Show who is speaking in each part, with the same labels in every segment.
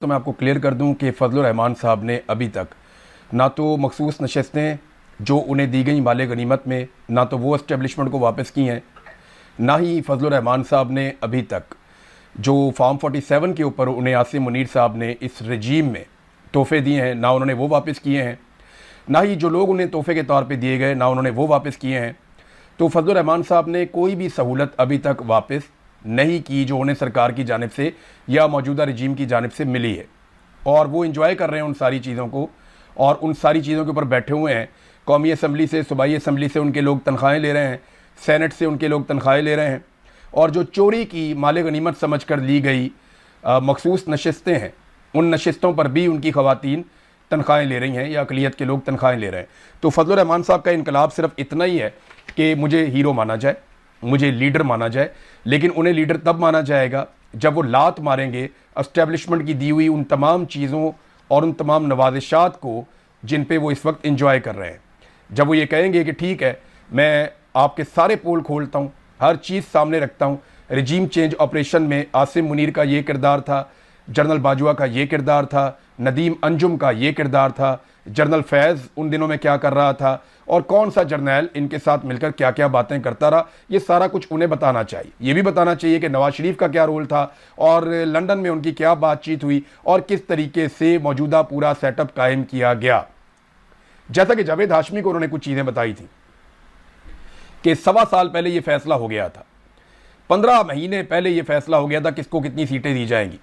Speaker 1: तो मैं आपको क्लियर कर दूं कि फजलुर रहमान साहब ने अभी तक ना तो मखसूस नशस्तें जो उन्हें दी गई माले गनीमत में, ना तो वो इस्टेब्लिशमेंट को वापस की हैं, ना ही फजलुर रहमान साहब ने अभी तक जो फॉर्म 47 के ऊपर उन्हें आसिम मुनीर साहब ने इस रजीम में तोहफे दिए हैं, ना उन्होंने वो वापस किए हैं, ना ही जो लोग उन्हें तोहफे के तौर पे दिए गए ना उन्होंने वो वापस किए हैं। तो फजलुर रहमान साहब ने कोई भी सहूलत अभी तक वापस नहीं की जो उन्हें सरकार की जानिब से या मौजूदा रजीम की जानिब से मिली है, और वो इंजॉय कर रहे हैं उन सारी चीज़ों को और उन सारी चीज़ों के ऊपर बैठे हुए हैं। कौमी असम्बली से, सूबाई असम्बली से उनके लोग तनख्वाहें ले रहे हैं, सेनेट से उनके लोग तनख्वाहें ले रहे हैं, और जो चोरी की माले गनीमत समझ कर ली गई मखसूस नशस्तें हैं, उन नशस्तों पर भी उनकी ख़वातीन तनख्वाहें ले रही हैं या अक़लियत के लोग तनख्वाहें ले रहे हैं। तो फजलुर रहमान साहब का इनकलाब सिर्फ इतना ही है कि मुझे हीरो माना जाए, मुझे लीडर माना जाए, लेकिन उन्हें लीडर तब माना जाएगा जब वो लात मारेंगे एस्टेब्लिशमेंट की दी हुई उन तमाम चीज़ों और उन तमाम नवाजिशात को जिन पे वो इस वक्त इंजॉय कर रहे हैं। जब वो ये कहेंगे कि ठीक है, मैं आपके सारे पोल खोलता हूँ, हर चीज़ सामने रखता हूँ, रजीम चेंज ऑपरेशन में आसिम मुनीर का ये किरदार था, जनरल बाजवा का ये किरदार था, नदीम अंजुम का ये किरदार था, जनरल फैज़ उन दिनों में क्या कर रहा था और कौन सा जर्नैल इनके साथ मिलकर क्या क्या बातें करता रहा, ये सारा कुछ उन्हें बताना चाहिए। ये भी बताना चाहिए कि नवाज शरीफ का क्या रोल था और लंदन में उनकी क्या बातचीत हुई और किस तरीके से मौजूदा पूरा सेटअप कायम किया गया। जैसा कि जावेद हाशमी को उन्होंने कुछ चीज़ें बताई थी कि 1.25 साल पहले ये फैसला हो गया था, 15 महीने पहले ये फैसला हो गया था किसको कितनी सीटें दी जाएंगी।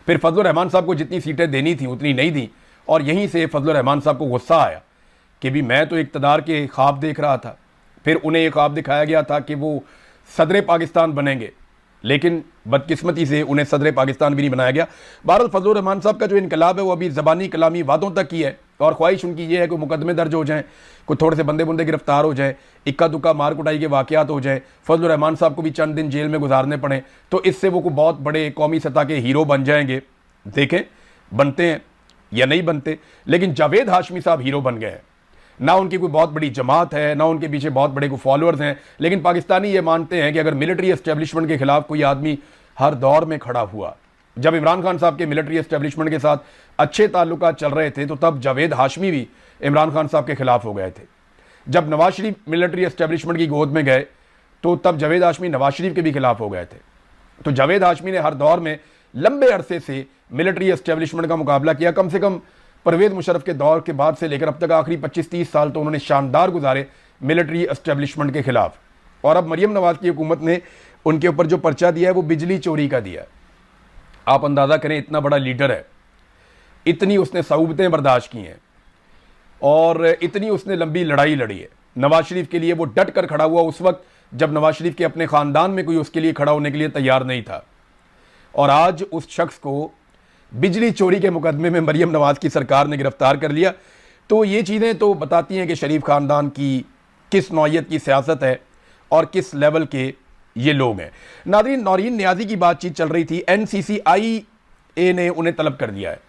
Speaker 1: फिर फजलुर रहमान साहब को जितनी सीटें देनी थी उतनी नहीं दी, और यहीं से फजलुर रहमान साहब को गुस्सा आया कि भी मैं तो इक़्तिदार के ख्वाब देख रहा था, फिर उन्हें एक ख्वाब दिखाया गया था कि वो सदर पाकिस्तान बनेंगे, लेकिन बदकिस्मती से उन्हें सदर पाकिस्तान भी नहीं बनाया गया। बहरहाल फजलुर रहमान साहब का जो इनकलाब है वो अभी ज़बानी कलामी वादों तक की है, और ख्वाहिश उनकी ये है कि मुकदमे दर्ज हो जाएँ, कोई थोड़े से बंदे बुंदे गिरफ्तार हो जाए, इक्का दुक्का मार कुटाई के वाक़यात हो जाए, फजलुर रहमान साहब को भी चंद दिन जेल में गुजारने पड़े, तो इससे वो कोई बहुत बड़े कौमी सतह के हीरो बन जाएंगे। देखें बनते हैं या नहीं बनते, लेकिन जावेद हाशमी साहब हीरो बन गए हैं। ना उनकी कोई बहुत बड़ी जमात है, ना उनके पीछे बहुत बड़े कोई फॉलोअर्स हैं, लेकिन पाकिस्तानी ये मानते हैं कि अगर मिलिट्री एस्टेब्लिशमेंट के खिलाफ कोई आदमी हर दौर में खड़ा हुआ, जब इमरान खान साहब के मिलिट्री एस्टेब्लिशमेंट के साथ अच्छे ताल्लुकात चल रहे थे तो तब जावेद हाशमी भी इमरान खान साहब के खिलाफ हो गए थे। जब नवाज शरीफ मिलिट्री एस्टेब्लिशमेंट की गोद में गए तो तब जावेद हाशमी नवाज शरीफ के भी खिलाफ हो गए थे। तो जावेद हाशमी ने हर दौर में लंबे अरसे से मिलिट्री एस्टेब्लिशमेंट का मुकाबला किया। कम से कम परवेज़ मुशर्रफ के दौर के बाद से लेकर अब तक आखिरी 25-30 साल तो उन्होंने शानदार गुजारे मिलिट्री एस्टेब्लिशमेंट के खिलाफ। और अब मरियम नवाज की हुकूमत ने उनके ऊपर जो पर्चा दिया है वो बिजली चोरी का दिया है। आप अंदाज़ा करें, इतना बड़ा लीडर है, इतनी उसने सऊबतें बर्दाश्त की हैं और इतनी उसने लंबी लड़ाई लड़ी है। नवाज शरीफ के लिए वो डट कर खड़ा हुआ उस वक्त जब नवाज शरीफ के अपने ख़ानदान में कोई उसके लिए खड़ा होने के लिए तैयार नहीं था, और आज उस शख्स को बिजली चोरी के मुकदमे में मरियम नवाज की सरकार ने गिरफ्तार कर लिया। तो ये चीज़ें तो बताती हैं कि शरीफ ख़ानदान की किस नौइयत की सियासत है और किस लेवल के ये लोग हैं। नाज़रीन, नौरीन नियाज़ी की बातचीत चल रही थी, NCCIA ने उन्हें तलब कर दिया है,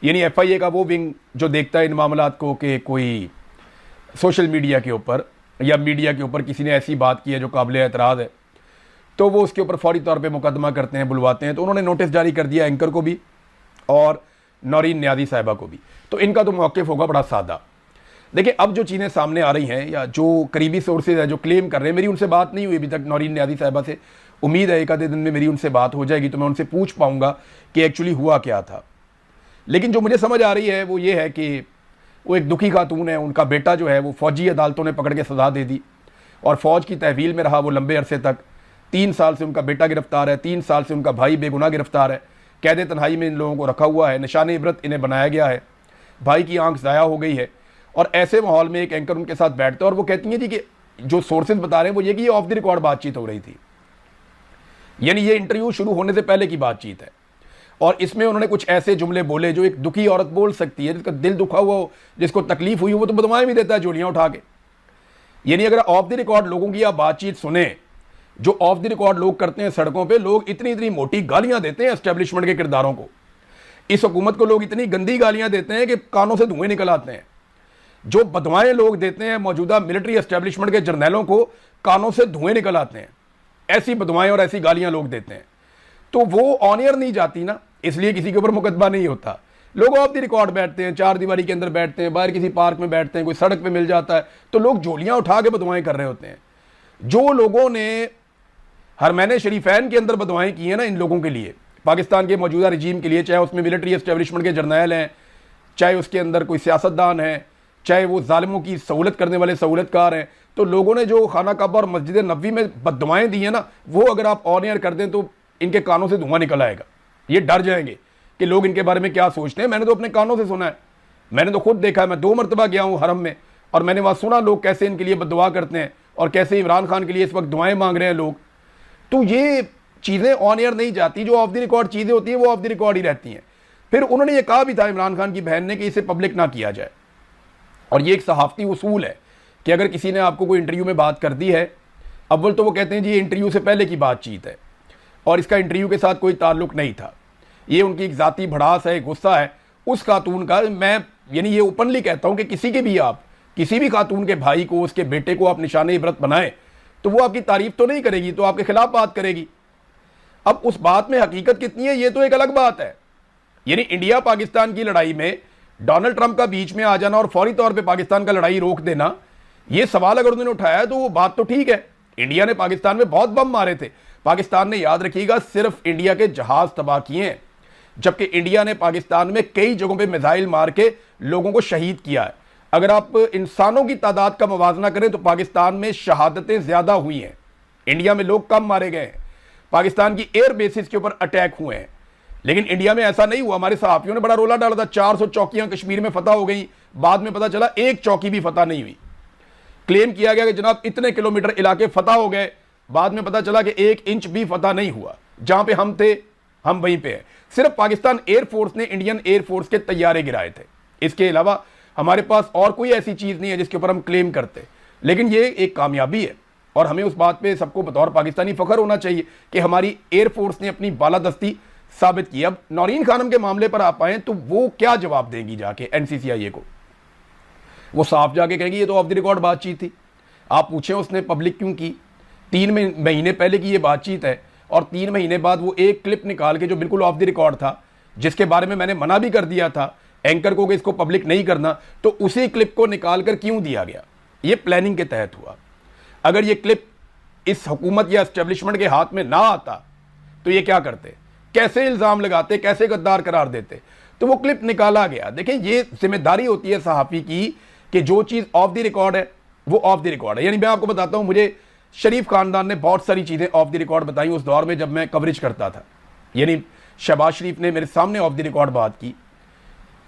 Speaker 1: यानी FIA का वो विंग जो देखता है इन मामलात को कि कोई सोशल मीडिया के ऊपर या मीडिया के ऊपर किसी ने ऐसी बात की है जो काबिल एतराज़ है, तो वो उसके ऊपर फौरी तौर पे मुकदमा करते हैं, बुलवाते हैं। तो उन्होंने नोटिस जारी कर दिया एंकर को भी और नौरीन नियाज़ी साहिबा को भी। तो इनका तो मौक़िफ़ होगा बड़ा सादा। देखिए, अब जो चीज़ें सामने आ रही हैं या जो करीबी सोर्सेज है जो क्लेम कर रहे हैं, मेरी उनसे बात नहीं हुई अभी तक नौरीन नियाज़ी साहिबा से, उम्मीद है एक आधे दिन में मेरी उनसे बात हो जाएगी तो मैं उनसे पूछ पाऊँगा कि एक्चुअली हुआ क्या था। लेकिन जो मुझे समझ आ रही है वो ये है कि वो एक दुखी खातून है, उनका बेटा जो है वो फ़ौजी अदालतों ने पकड़ के सज़ा दे दी और फ़ौज की तहवील में रहा वो लंबे अरसे तक। 3 साल से उनका बेटा गिरफ्तार है, 3 साल से उनका भाई बेगुनाह गिरफ्तार है, कैद तन्हाई में इन लोगों को रखा हुआ है, निशान इबरत इन्हें बनाया गया है, भाई की आंख ज़ाया हो गई है। और ऐसे माहौल में एक एंकर उनके साथ बैठते हैं और वो कहती हैं जी कि जो सोर्सेज बता रहे हैं वो ये कि ये ऑफ द रिकॉर्ड बातचीत हो रही थी, यानी ये इंटरव्यू शुरू होने से पहले की बातचीत है, और इसमें उन्होंने कुछ ऐसे जुमले बोले जो एक दुखी औरत बोल सकती है, जिसका दिल दुखा हुआ हो, जिसको तकलीफ हुई हो, वो तो बदमाएं भी देता है जोलियाँ उठा के। यानी अगर ऑफ द रिकॉर्ड लोगों की आप बातचीत सुने, जो ऑफ द रिकॉर्ड लोग करते हैं सड़कों पे, लोग इतनी इतनी मोटी गालियां देते हैं एस्टेब्लिशमेंट के किरदारों को, इस हुकूमत को लोग इतनी गंदी गालियां देते हैं कि कानों से धुएं निकल आते हैं। जो बदवाएं लोग देते हैं मौजूदा मिलिट्री एस्टेब्लिशमेंट के जर्नैलों को, कानों से धुएं निकल आते हैं। ऐसी बदवाएं और ऐसी गालियां लोग देते हैं, तो वो ऑन एयर नहीं जाती ना, इसलिए किसी के ऊपर मुकदमा नहीं होता। लोग ऑफ द रिकॉर्ड बैठते हैं, चार दीवारी के अंदर बैठते हैं, बाहर किसी पार्क में बैठते हैं, कोई सड़क पे मिल जाता है तो लोग झोलियां उठा के बदवाएं कर रहे होते हैं। जो लोगों ने हरमैन शरीफैन के अंदर बदवाएं की हैं ना इन लोगों के लिए, पाकिस्तान के मौजूदा रजीम के लिए, चाहे उसमें मिलिट्री एस्टेब्लिशमेंट के जर्नैल हैं, चाहे उसके अंदर कोई सियासतदान है, चाहे वो जालिमों की सहूलत करने वाले सहूलतकार हैं, तो लोगों ने जो खाना काबा और मस्जिद नबवी में बददुआएं दी हैं ना, वो अगर आप ऑन एयर कर दें तो इनके कानों से धुआं निकल आएगा। ये डर जाएंगे कि लोग इनके बारे में क्या सोचते हैं। मैंने तो अपने कानों से सुना है, मैंने तो खुद देखा है। मैं 2 मरतबा गया हूँ हरम में और मैंने वहाँ सुना लोग कैसे इनके लिए बददुआ करते हैं और कैसे इमरान खान के लिए इस वक्त दुआएं मांग रहे हैं लोग। तो ये चीज़ें ऑन एयर नहीं जाती, जो ऑफ द रिकॉर्ड चीज़ें होती हैं वो ऑफ द रिकॉर्ड ही रहती हैं। फिर उन्होंने ये कहा भी था इमरान खान की बहन ने कि इसे पब्लिक ना किया जाए, और ये एक सहाफ़ती उसूल है कि अगर किसी ने आपको कोई इंटरव्यू में बात कर दी है, अव्वल तो वो कहते हैं जी ये इंटरव्यू से पहले की बातचीत है और इसका इंटरव्यू के साथ कोई ताल्लुक नहीं था, ये उनकी एक ज़ाती भड़ास है, गुस्सा है उस खातून का। मैं यानी ये ओपनली कहता हूँ कि किसी के भी आप किसी भी खातून के भाई को, उसके बेटे को आप निशाने इबरत बनाएं तो वो आपकी तारीफ तो नहीं करेगी, तो आपके खिलाफ बात करेगी। अब उस बात में हकीकत कितनी है ये तो एक अलग बात है। यानी इंडिया पाकिस्तान की लड़ाई में डोनाल्ड ट्रंप का बीच में आ जाना और फौरी तौर पे पाकिस्तान का लड़ाई रोक देना, ये सवाल अगर उन्होंने उठाया तो वो बात तो ठीक है। इंडिया ने पाकिस्तान में बहुत बम मारे थे, पाकिस्तान ने, याद रखिएगा, सिर्फ इंडिया के जहाज तबाह किए हैं, जबकि इंडिया ने पाकिस्तान में कई जगहों पे मिसाइल मार के लोगों को शहीद किया है। अगर आप इंसानों की तादाद का मुवाजना करें तो पाकिस्तान में शहादतें ज्यादा हुई हैं, इंडिया में लोग कम मारे गए हैं। पाकिस्तान की एयर बेसिस के ऊपर अटैक हुए हैं, लेकिन इंडिया में ऐसा नहीं हुआ। हमारे सहाफियों ने बड़ा रोला डाला था, 400 चौकियां कश्मीर में फतह हो गई, बाद में पता चला एक चौकी भी फतह नहीं हुई। क्लेम किया गया कि जनाब इतने किलोमीटर इलाके फतह हो गए, बाद में पता चला कि 1 इंच भी फतह नहीं हुआ। जहां पे हम थे हम वहीं पे हैं। सिर्फ पाकिस्तान एयरफोर्स ने इंडियन एयरफोर्स के तैयारे गिराए थे, इसके अलावा हमारे पास और कोई ऐसी चीज नहीं है जिसके ऊपर हम क्लेम करते। लेकिन ये एक कामयाबी है और हमें उस बात पे सबको बतौर पाकिस्तानी फख्र होना चाहिए कि हमारी एयरफोर्स ने अपनी बालादस्ती साबित की। अब नौरीन खानम के मामले पर आप आए तो वो क्या जवाब देंगी जाके एनसीसीआईए को? वो साफ जाके कहेगी ये तो ऑफ द रिकॉर्ड बातचीत थी। आप पूछें उसने पब्लिक क्यों की? 3 महीने पहले की ये बातचीत है और 3 महीने बाद वो एक क्लिप निकाल के जो बिल्कुल ऑफ द रिकॉर्ड था, जिसके बारे में मैंने मना भी कर दिया था एंकर को कि इसको पब्लिक नहीं करना, तो उसी क्लिप को निकाल कर क्यों दिया गया? ये प्लानिंग के तहत हुआ। अगर ये क्लिप इस हुकूमत या एस्टेब्लिशमेंट के हाथ में ना आता तो ये क्या करते, कैसे इल्ज़ाम लगाते, कैसे गद्दार करार देते? तो वो क्लिप निकाला गया। देखें, ये जिम्मेदारी होती है सहाफ़ी की कि जो चीज़ ऑफ द रिकॉर्ड है वो ऑफ द रिकॉर्ड है। यानी मैं आपको बताता हूँ, मुझे शरीफ खानदान ने बहुत सारी चीज़ें ऑफ द रिकॉर्ड बताई उस दौर में जब मैं कवरेज करता था। यानी शहबाज शरीफ ने मेरे सामने ऑफ द रिकॉर्ड बात की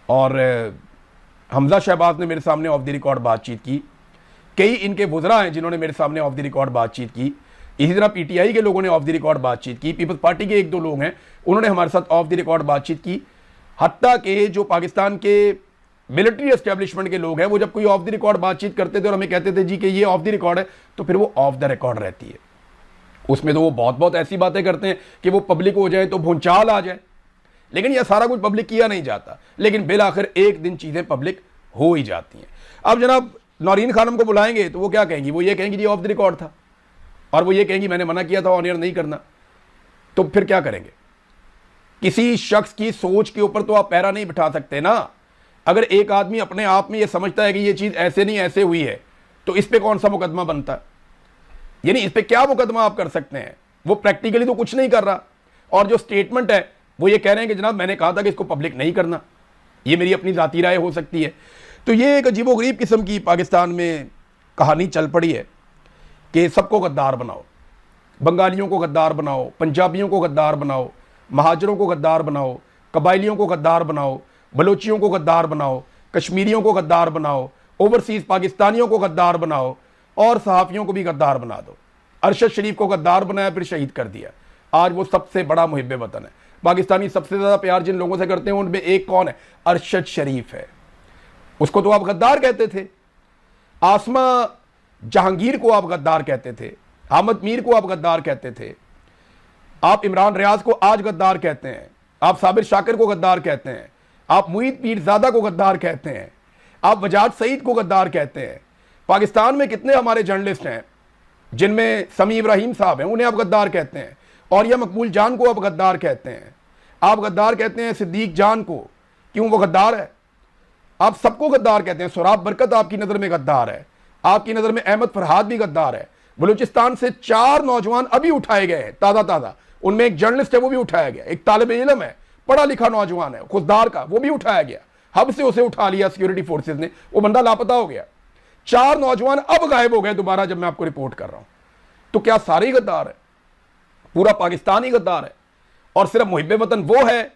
Speaker 1: और हमजा शहबाज ने मेरे सामने ऑफ द रिकॉर्ड बातचीत की। कई इनके वुज़रा हैं जिन्होंने मेरे सामने ऑफ द रिकॉर्ड बातचीत की। इसी तरह पीटीआई के लोगों ने ऑफ द रिकॉर्ड बातचीत की, पीपल्स पार्टी के 1-2 लोग हैं उन्होंने हमारे साथ ऑफ द रिकॉर्ड बातचीत की। हत्ता के जो पाकिस्तान के मिलिट्री एस्टेब्लिशमेंट के लोग हैं वो जब कोई ऑफ द रिकॉर्ड बातचीत करते थे और हमें कहते थे जी कि ये ऑफ द रिकॉर्ड है, तो फिर वो ऑफ द रिकॉर्ड रहती है। उसमें तो वो बहुत ऐसी बातें करते हैं कि वो पब्लिक हो जाए तो भूचाल आ जाए, लेकिन यह सारा कुछ पब्लिक किया नहीं जाता। लेकिन बिल आखिर एक दिन चीज़ें पब्लिक हो ही जाती हैं। अब जनाब नौरीन खानम को बुलाएंगे तो वो क्या कहेंगी? वो ये कहेंगी जी ऑफ द रिकॉर्ड था, और वो ये कहेंगी मैंने मना किया था ऑन एयर नहीं करना। तो फिर क्या करेंगे? किसी शख्स की सोच के ऊपर तो आप पैरा नहीं बिठा सकते ना। अगर एक आदमी अपने आप में ये समझता है कि ये चीज़ ऐसे नहीं ऐसे हुई है तो इस पर कौन सा मुकदमा बनता है? यानी इस पर क्या मुकदमा आप कर सकते हैं? वो प्रैक्टिकली तो कुछ नहीं कर रहा, और जो स्टेटमेंट है वो ये कह रहे हैं कि जनाब मैंने कहा था कि इसको पब्लिक नहीं करना, ये मेरी अपनी ज़ाती राय हो सकती है। तो ये एक अजीबोगरीब किस्म की पाकिस्तान में कहानी चल पड़ी है कि सबको गद्दार बनाओ, बंगालियों को गद्दार बनाओ, पंजाबियों को गद्दार बनाओ, महाजरों को गद्दार बनाओ, कबायलियों को गद्दार बनाओ, बलोचियों को गद्दार बनाओ, कश्मीरियों को गद्दार बनाओ, ओवरसीज़ पाकिस्तानियों को गद्दार बनाओ और सहाफ़ियों को भी गद्दार बना दो। अरशद शरीफ को गद्दार बनाया फिर शहीद कर दिया। आज वो सबसे बड़ा मुहिब वतन है। पाकिस्तानी सबसे ज़्यादा प्यार जिन लोगों से करते हैं उनमें एक कौन है? अरशद शरीफ है। उसको तो आप गद्दार कहते थे। आसमा जहांगीर को आप गद्दार कहते थे, अहमद मीर को आप गद्दार कहते थे, आप इमरान रियाज को आज गद्दार कहते हैं, आप साबिर शाकिर को गद्दार कहते हैं, आप मुईद पीरज़ादा को गद्दार कहते हैं, आप वजाद सईद को गद्दार कहते हैं। पाकिस्तान में कितने हमारे जर्नलिस्ट हैं जिनमें समी इब्राहिम साहब हैं, उन्हें आप गद्दार कहते हैं, और या मकबूल जान को आप गद्दार कहते हैं। आप गद्दार कहते हैं सिद्दीक जान को, क्यों वो गद्दार है? आप सबको गद्दार कहते हैं। सोराब बरकत आपकी नज़र में गद्दार है, आपकी नज़र में अहमद फरहाद भी गद्दार है। बलूचिस्तान से 4 नौजवान अभी उठाए गए हैं ताज़ा ताज़ा, उनमें एक जर्नलिस्ट है वो भी उठाया गया, एक तालिब इल्म है, पढ़ा लिखा नौजवान है खुददार का, वो भी उठाया गया। हब से उसे उठा लिया सिक्योरिटी फोर्सेज ने, वो बंदा लापता हो गया। 4 नौजवान अब गायब हो गए दोबारा जब मैं आपको रिपोर्ट कर रहा हूं। तो क्या सारे ही गद्दार है? पूरा पाकिस्तान ही गद्दार है? और सिर्फ मुहिब्बे वतन वो है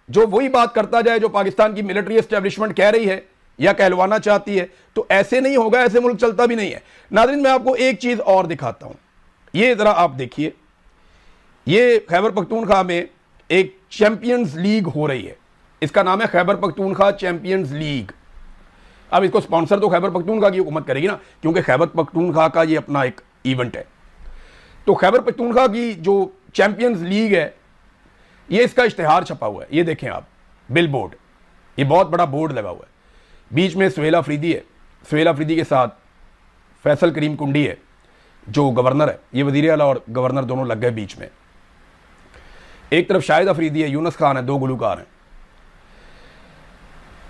Speaker 1: जो वही बात करता जाए जो पाकिस्तान की मिलिट्री एस्टेब्लिशमेंट कह रही है या कहलवाना चाहती है? तो ऐसे नहीं होगा, ऐसे मुल्क चलता भी नहीं है। नाज़रीन, मैं आपको एक चीज और दिखाता हूं, ये जरा आप देखिए। ये खैबर पख्तूनख्वा में एक चैंपियंस लीग हो रही है, इसका नाम है खैबर पख्तूनख्वा चैंपियंस लीग। अब इसको स्पॉन्सर तो खैबर पख्तूनख्वा की हुकूमत करेगी ना, क्योंकि खैबर पख्तूनख्वा का ये अपना एक इवेंट है। तो खैबर पख्तूनख्वा की जो चैंपियंस लीग है, ये इसका इश्तिहार छपा हुआ है, ये देखें आप, बिल बोर्ड, ये बहुत बड़ा बोर्ड लगा हुआ है। बीच में सुहेल अफरीदी है, सुहेल अफरीदी के साथ फैसल करीम कुंडी है जो गवर्नर है, ये वज़ीर आला और गवर्नर दोनों लग गए बीच में। एक तरफ शाहिद अफरीदी है, यूनुस खान है, 2 गुलूकार हैं।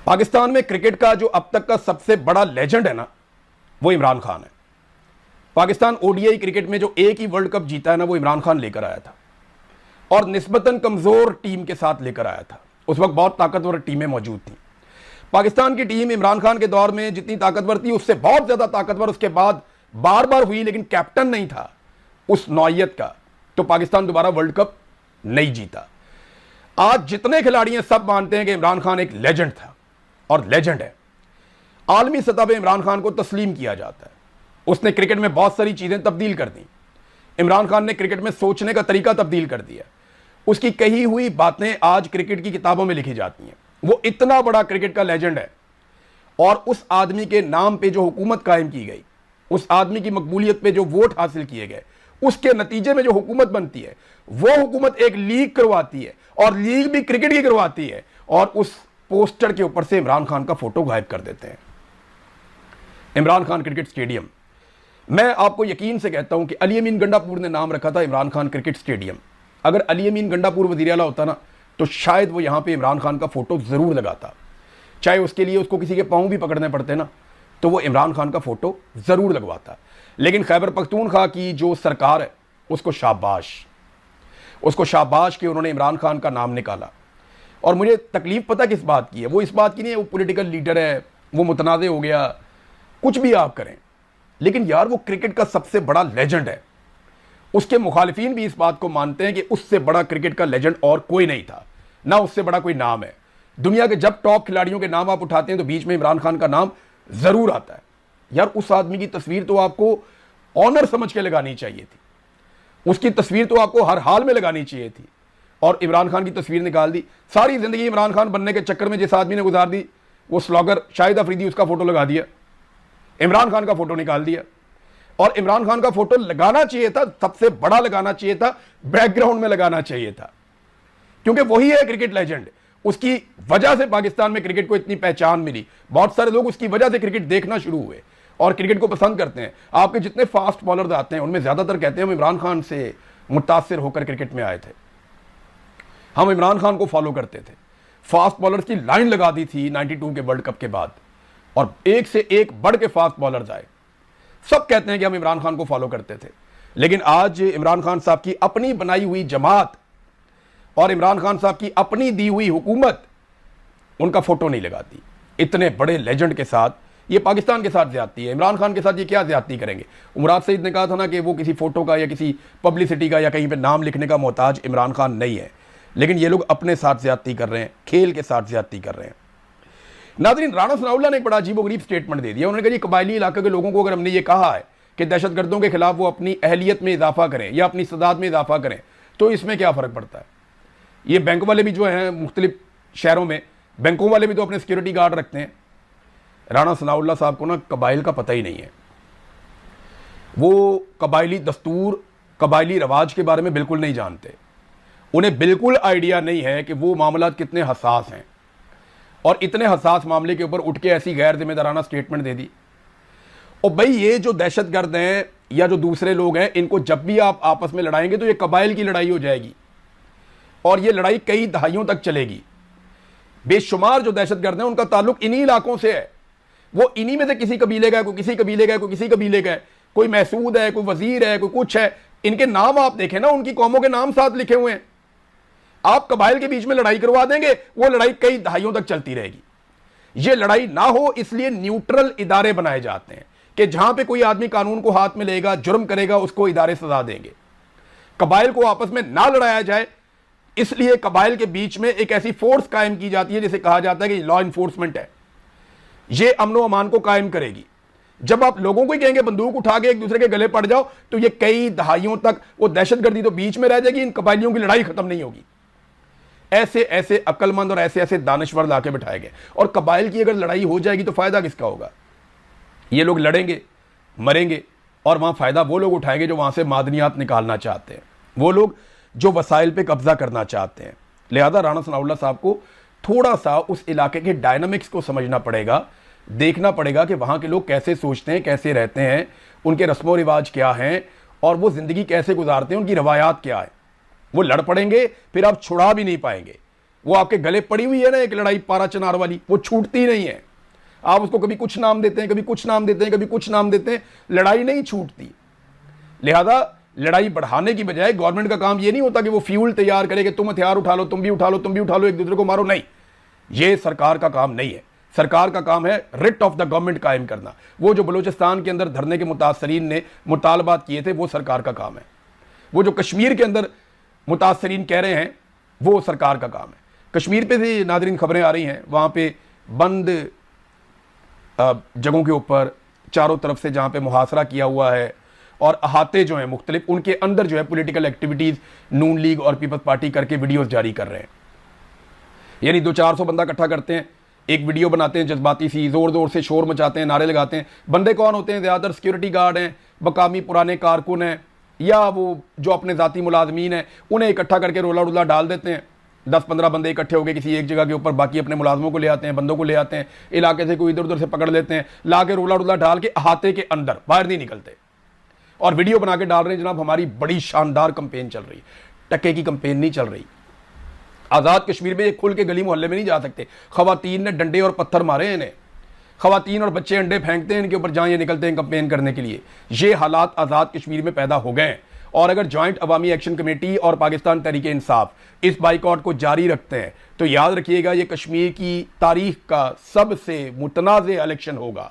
Speaker 1: पाकिस्तान में क्रिकेट का जो अब तक का सबसे बड़ा लेजेंड है ना, वो इमरान खान है। पाकिस्तान ओडीआई क्रिकेट में जो एक ही वर्ल्ड कप जीता है ना, वो इमरान खान लेकर आया था, और निस्बतन कमजोर टीम के साथ लेकर आया था। उस वक्त बहुत ताकतवर टीमें मौजूद थी। पाकिस्तान की टीम इमरान खान के दौर में जितनी ताकतवर थी, उससे बहुत ज्यादा ताकतवर उसके बाद बार बार हुई, लेकिन कैप्टन नहीं था उस नौइयत का, तो पाकिस्तान दोबारा वर्ल्ड कप नहीं जीता। आज जितने खिलाड़ी हैं सब मानते हैं कि इमरान खान एक लेजेंड था और लेजेंड है। आलमी सतह पर इमरान खान को तस्लीम किया जाता है। उसने क्रिकेट में बहुत सारी चीजें तब्दील कर दी। इमरान खान ने क्रिकेट में सोचने का तरीका तब्दील कर दिया। उसकी कही हुई बातें आज क्रिकेट की किताबों में लिखी जाती हैं। वो इतना बड़ा क्रिकेट का लेजेंड है, और उस आदमी के नाम पे जो हुकूमत कायम की गई, उस आदमी की मकबूलियत पे जो वोट हासिल किए गए, उसके नतीजे में जो हुकूमत बनती है, वो हुकूमत एक लीग करवाती है, और लीग भी क्रिकेट की करवाती है, और उस पोस्टर के ऊपर से इमरान खान का फोटो गायब कर देते हैं। इमरान खान क्रिकेट स्टेडियम, मैं आपको यकीन से कहता हूं कि अली अमीन गंडापुर ने नाम रखा था इमरान खान क्रिकेट स्टेडियम। अगर अली अमीन गंडापुर वज़ीर आला होता ना, तो शायद वो यहां पे इमरान खान का फोटो जरूर लगाता, चाहे उसके लिए उसको किसी के पांव भी पकड़ने पड़ते ना, तो वो इमरान खान का फोटो जरूर लगवाता। लेकिन खैबर पख्तूनख्वा की जो सरकार है, उसको शाबाश कि उन्होंने इमरान खान का नाम निकाला। और मुझे तकलीफ पता किस बात की है? वो इस बात की नहीं है वो पॉलिटिकल लीडर है, वो मुतनाज़े हो गया, कुछ भी आप करें, लेकिन यार वो क्रिकेट का सबसे बड़ा लेजेंड है। उसके मुखालिफिन भी इस बात को मानते हैं कि उससे बड़ा क्रिकेट का लेजेंड और कोई नहीं था, ना उससे बड़ा कोई नाम है। दुनिया के जब टॉप खिलाड़ियों के नाम आप उठाते हैं तो बीच में इमरान खान का नाम जरूर आता है। यार उस आदमी की तस्वीर तो आपको ऑनर समझ के लगानी चाहिए थी, उसकी तस्वीर तो आपको हर हाल में लगानी चाहिए थी, और इमरान खान की तस्वीर निकाल दी। सारी जिंदगी इमरान खान बनने के चक्कर में जिस आदमी ने गुजार दी, वो स्लॉगर शाहिद अफरीदी, उसका फोटो लगा दिया, इमरान खान का फोटो निकाल दिया। और इमरान खान का फोटो लगाना चाहिए था, सबसे बड़ा लगाना चाहिए था, बैकग्राउंड में लगाना चाहिए था, क्योंकि वही है क्रिकेट लेजेंड। उसकी वजह से पाकिस्तान में क्रिकेट को इतनी पहचान मिली। बहुत सारे लोग उसकी वजह से क्रिकेट देखना शुरू हुए और क्रिकेट को पसंद करते हैं। आपके जितने फास्ट बॉलर आते हैं उनमें ज्यादातर कहते हैं हम इमरान खान से मुतासिर होकर क्रिकेट में आए थे, हम इमरान खान को फॉलो करते थे। फास्ट बॉलर्स की लाइन लगा दी थी 92 के वर्ल्ड कप के बाद, और एक से एक बढ़ के फास्ट बॉलर्स आए। सब कहते हैं कि हम इमरान खान को फॉलो करते थे, लेकिन आज इमरान खान साहब की अपनी बनाई हुई जमात और इमरान खान साहब की अपनी दी हुई हुकूमत उनका फोटो नहीं लगाती। इतने बड़े लेजेंड के साथ ये पाकिस्तान के साथ ज्यादती है, इमरान खान के साथ ये क्या ज्यादती करेंगे? मुराद सईद ने कहा था ना कि वो किसी फोटो का या किसी पब्लिसिटी का या कहीं पे नाम लिखने का मोहताज इमरान खान नहीं है, लेकिन ये लोग अपने साथ ज्यादती कर रहे हैं, खेल के साथ ज्यादती कर रहे हैं। नाज़रीन, राणा सनाउल्लाह ने एक बड़ा अजीबोगरीब स्टेटमेंट दे दिया। उन्होंने कहा जी कबायली इलाके के लोगों को अगर हमने ये कहा है कि दहशतगर्दों के खिलाफ वो अपनी अहलियत में इजाफा करें या अपनी सदाद में इजाफा करें, तो इसमें क्या फ़र्क पड़ता है? ये बैंक वाले भी जो हैं मुख्तलिफ शहरों में, बैंकों वाले भी तो अपने सिक्योरिटी गार्ड रखते हैं। राणा सनाउल्लाह साहब को ना कबाइल का पता ही नहीं है, वो कबायली दस्तूर, कबायली रवाज के बारे में बिल्कुल नहीं जानते। उन्हें बिल्कुल आइडिया नहीं है कि वो मामला कितने हसास हैं, और इतने हसास मामले के ऊपर उठ के ऐसी गैर जिम्मेदाराना स्टेटमेंट दे दी। और भाई ये जो दहशतगर्द हैं या जो दूसरे लोग हैं, इनको जब भी आप आपस में लड़ाएंगे तो ये कबाइल की लड़ाई हो जाएगी। और ये लड़ाई कई दहाइयों तक चलेगी। बेशुमार जो दहशतगर्द हैं उनका ताल्लुक इन्हीं इलाकों से है। वो इन्हीं में से किसी कबीले का है, कोई किसी कबीले का है, कोई किसी कबीले का है, कोई महसूद है, कोई वजीर है, कोई कुछ है। इनके नाम आप देखें ना, उनकी कौमों के नाम साथ लिखे हुए हैं। आप कबाइल के बीच में लड़ाई करवा देंगे, वो लड़ाई कई दहाइयों तक चलती रहेगी। ये लड़ाई ना हो इसलिए न्यूट्रल इदारे बनाए जाते हैं कि जहां पे कोई आदमी कानून को हाथ में लेगा, जुर्म करेगा, उसको इदारे सजा देंगे। कबाइल को आपस में ना लड़ाया जाए, इसलिए कबाइल के बीच में एक ऐसी फोर्स कायम की जाती है जिसे कहा जाता है कि लॉ इन्फोर्समेंट है। यह अमन व अमान को कायम करेगी। जब आप लोगों को ही कहेंगे बंदूक उठा के एक दूसरे के गले पड़ जाओ, तो ये कई दहाइयों तक वो दहशतगर्दी तो बीच में रह जाएगी, इन कबाइलियों की लड़ाई खत्म नहीं होगी। ऐसे ऐसे अक्लमंद और ऐसे ऐसे दानश्वर लाके बिठाए गए। और कबाइल की अगर लड़ाई हो जाएगी तो फायदा किसका होगा? ये लोग लड़ेंगे, मरेंगे, और वहां फायदा वो लोग उठाएंगे जो वहां से मादनियात निकालना चाहते हैं, वो लोग जो वसाइल पे कब्जा करना चाहते हैं। लिहाजा राणा सनाउल्लाह साहब को थोड़ा सा उस इलाके के डायनामिक्स को समझना पड़ेगा, देखना पड़ेगा कि वहां के लोग कैसे सोचते हैं, कैसे रहते हैं, उनके रस्मों रिवाज क्या हैं, और वो जिंदगी कैसे गुजारते हैं, उनकी रवायात क्या है। वो लड़ पड़ेंगे, फिर आप छुड़ा भी नहीं पाएंगे। वो आपके गले पड़ी हुई है ना एक लड़ाई पारा चनार वाली, वो छूटती नहीं है। आप उसको कभी कुछ नाम देते हैं, कभी कुछ नाम देते हैं, कभी कुछ नाम देते हैं, लड़ाई नहीं छूटती। लिहाजा लड़ाई बढ़ाने की बजाय गवर्नमेंट का काम ये नहीं होता कि वो फ्यूल तैयार करे कि तुम हथियार उठा लो, तुम भी उठा लो, तुम भी उठा लो, एक दूसरे को मारो। नहीं, ये सरकार का काम नहीं है। सरकार का काम है रिट ऑफ द गवर्नमेंट कायम करना। वो जो बलूचिस्तान के अंदर धरने के मुतासरीन ने मुतालबात किए थे, वो सरकार का काम है। वो जो कश्मीर के अंदर मुतासरीन कह रहे हैं, वो सरकार का काम है। कश्मीर पे भी नादरीन खबरें आ रही हैं, वहाँ पे बंद जगहों के ऊपर चारों तरफ से जहाँ पे मुहासरा किया हुआ है और अहाते जो हैं मुख्तलिफ, उनके अंदर जो है पॉलिटिकल एक्टिविटीज़ नून लीग और पीपल्स पार्टी करके वीडियोस जारी कर रहे हैं। यानी 200-400 बंदा इकट्ठा करते हैं, एक वीडियो बनाते हैं जज्बाती सी, ज़ोर ज़ोर से शोर मचाते हैं, नारे लगाते हैं। बंदे कौन होते हैं? ज़्यादातर सिक्योरिटी गार्ड हैं, मकामी पुराने कारकुन हैं, या वो जो अपने ज़ाती मुलाजमीन हैं, उन्हें इकट्ठा करके रोला रुला डाल देते हैं। 10-15 बंदे इकट्ठे होकर किसी एक जगह के ऊपर, बाकी अपने मुलाजमों को ले आते हैं, बंदों को ले आते हैं, इलाके से कोई इधर उधर से पकड़ लेते हैं, ला के रोला रुला डाल के अहाते के अंदर, बाहर नहीं निकलते, और वीडियो बना के डाल रहे हैं जनाब हमारी बड़ी शानदार कंपेन चल रही। टके की कंपेन नहीं चल रही। आज़ाद कश्मीर में ये खुल के गली मोहल्ले में नहीं जा सकते। खवातीन ने डंडे और पत्थर मारे हैं इन्हें, खवातीन और बच्चे अंडे फेंकते हैं इनके ऊपर जहाँ ये निकलते हैं कंपेन करने के लिए। ये हालात आज़ाद कश्मीर में पैदा हो गए हैं। और अगर जॉइंट अवामी एक्शन कमेटी और पाकिस्तान तहरीक इंसाफ इस बाइकआउट को जारी रखते हैं तो याद रखिएगा ये कश्मीर की तारीख का सबसे मुतनाज़ इलेक्शन होगा,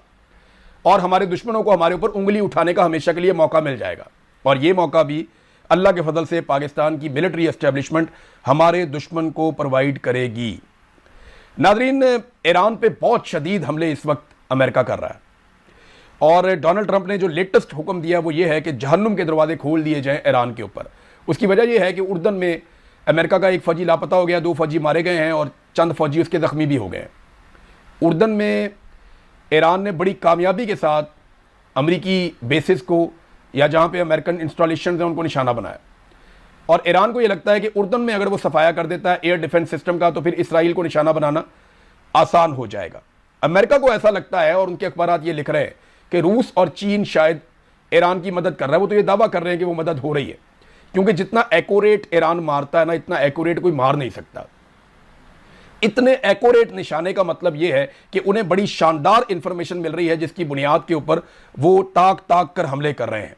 Speaker 1: और हमारे दुश्मनों को हमारे ऊपर उंगली उठाने का हमेशा के लिए मौका मिल जाएगा। और ये मौका भी अल्लाह के फजल से पाकिस्तान की मिलिट्री एस्टेब्लिशमेंट हमारे दुश्मन को प्रोवाइड करेगी। नाजरीन, ईरान पे बहुत शदीद हमले इस वक्त अमेरिका कर रहा है, और डोनाल्ड ट्रंप ने जो लेटेस्ट हुक्म दिया वो ये है कि जहन्नुम के दरवाजे खोल दिए जाएं ईरान के ऊपर। उसकी वजह यह है कि उर्दन में अमेरिका का एक फ़ौजी लापता हो गया, 2 फ़ौजी मारे गए हैं और चंद फ़ौजी उसके ज़ख्मी भी हो गए हैं। उर्दन में ईरान ने बड़ी कामयाबी के साथ अमरीकी बेसिस को, या जहाँ पे अमेरिकन इंस्टॉलेशन हैं, उनको निशाना बनाया। और ईरान को ये लगता है कि उर्दन में अगर वो सफाया कर देता है एयर डिफेंस सिस्टम का, तो फिर इसराइल को निशाना बनाना आसान हो जाएगा। अमेरिका को ऐसा लगता है, और उनके अखबारात ये लिख रहे हैं कि रूस और चीन शायद ईरान की मदद कर रहा है। वो तो ये दावा कर रहे हैं कि वो मदद हो रही है, क्योंकि जितना एक्यूरेट ईरान मारता है ना, इतना एक्यूरेट कोई मार नहीं सकता। इतने एक्यूरेट निशाने का मतलब यह है कि उन्हें बड़ी शानदार इंफॉर्मेशन मिल रही है, जिसकी बुनियाद के ऊपर वो ताक ताक कर हमले कर रहे हैं।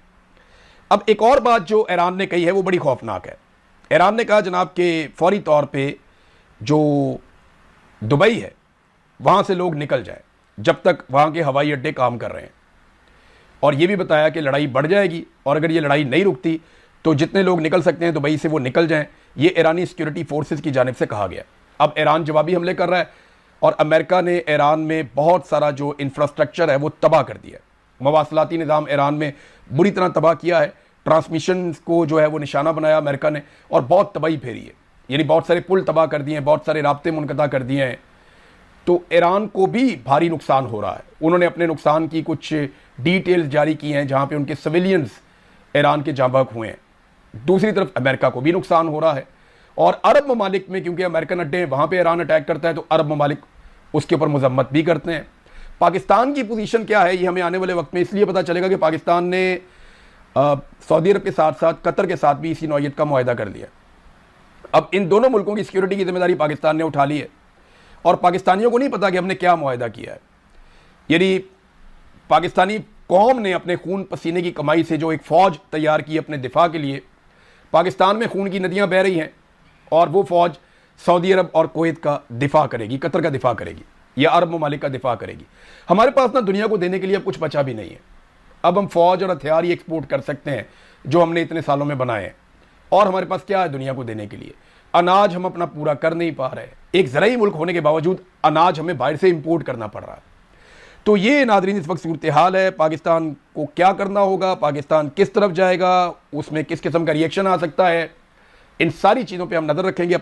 Speaker 1: अब एक और बात जो ईरान ने कही है वो बड़ी खौफनाक है। ईरान ने कहा जनाब कि फौरी तौर पे जो दुबई है वहाँ से लोग निकल जाए जब तक वहाँ के हवाई अड्डे काम कर रहे हैं, और ये भी बताया कि लड़ाई बढ़ जाएगी, और अगर ये लड़ाई नहीं रुकती तो जितने लोग निकल सकते हैं दुबई से वो निकल जाएं। ये ईरानी सिक्योरिटी फोर्सेस की जानिब से कहा गया। अब ईरान जवाबी हमले कर रहा है, और अमेरिका ने ईरान में बहुत सारा जो इंफ्रास्ट्रक्चर है वो तबाह कर दिया है। मवासलाती निज़ाम ईरान में बुरी तरह तबाह किया है। ट्रांसमिशन को जो है वो निशाना बनाया अमेरिका ने, और बहुत तबाही फेरी है। यानी बहुत सारे पुल तबाह कर दिए हैं, बहुत सारे राब्ते मुनक़ता कर दिए हैं। तो ईरान को भी भारी नुकसान हो रहा है। उन्होंने अपने नुकसान की कुछ डिटेल्स जारी की हैं जहाँ पे उनके सिविलियंस ईरान के जाँ बहक हुए हैं। दूसरी तरफ अमेरिका को भी नुकसान हो रहा है, और अरब ममालिक में क्योंकि अमेरिकन अड्डे वहाँ पे ईरान अटैक करता है तो अरब ममालिक उसके ऊपर मजम्मत भी करते हैं। पाकिस्तान की पोजीशन क्या है ये हमें आने वाले वक्त में इसलिए पता चलेगा कि पाकिस्तान ने सऊदी अरब के साथ साथ कतर के साथ भी इसी नौयत का मुआहदा कर लिया। अब इन दोनों मुल्कों की सिक्योरिटी की जिम्मेदारी पाकिस्तान ने उठा ली है और पाकिस्तानियों को नहीं पता कि हमने क्या मुआहदा किया है। यदि पाकिस्तानी कौम ने अपने खून पसीने की कमाई से जो एक फ़ौज तैयार की अपने दिफा के लिए, पाकिस्तान में खून की नदियां बह रही हैं और वो फ़ौज सऊदी अरब और कुवैत का दिफा करेगी, कतर का दिफा करेगी या अरब ममालिक का दिफा करेगी। हमारे पास ना दुनिया को देने के लिए अब कुछ बचा भी नहीं है। अब हम फ़ौज और हथियार ही एक्सपोर्ट कर सकते हैं जो हमने इतने सालों में बनाए हैं, और हमारे पास क्या है दुनिया को देने के लिए? अनाज हम अपना पूरा कर नहीं पा रहे। एक ज़राई मुल्क होने के बावजूद अनाज हमें बाहर से इंपोर्ट करना पड़ रहा है। तो ये नाज़रीन इस वक्त सूरत हाल है। पाकिस्तान को क्या करना होगा, पाकिस्तान किस तरफ जाएगा, उसमें किस किस्म का रिएक्शन आ सकता है, इन सारी चीज़ों पर हम नज़र रखेंगे।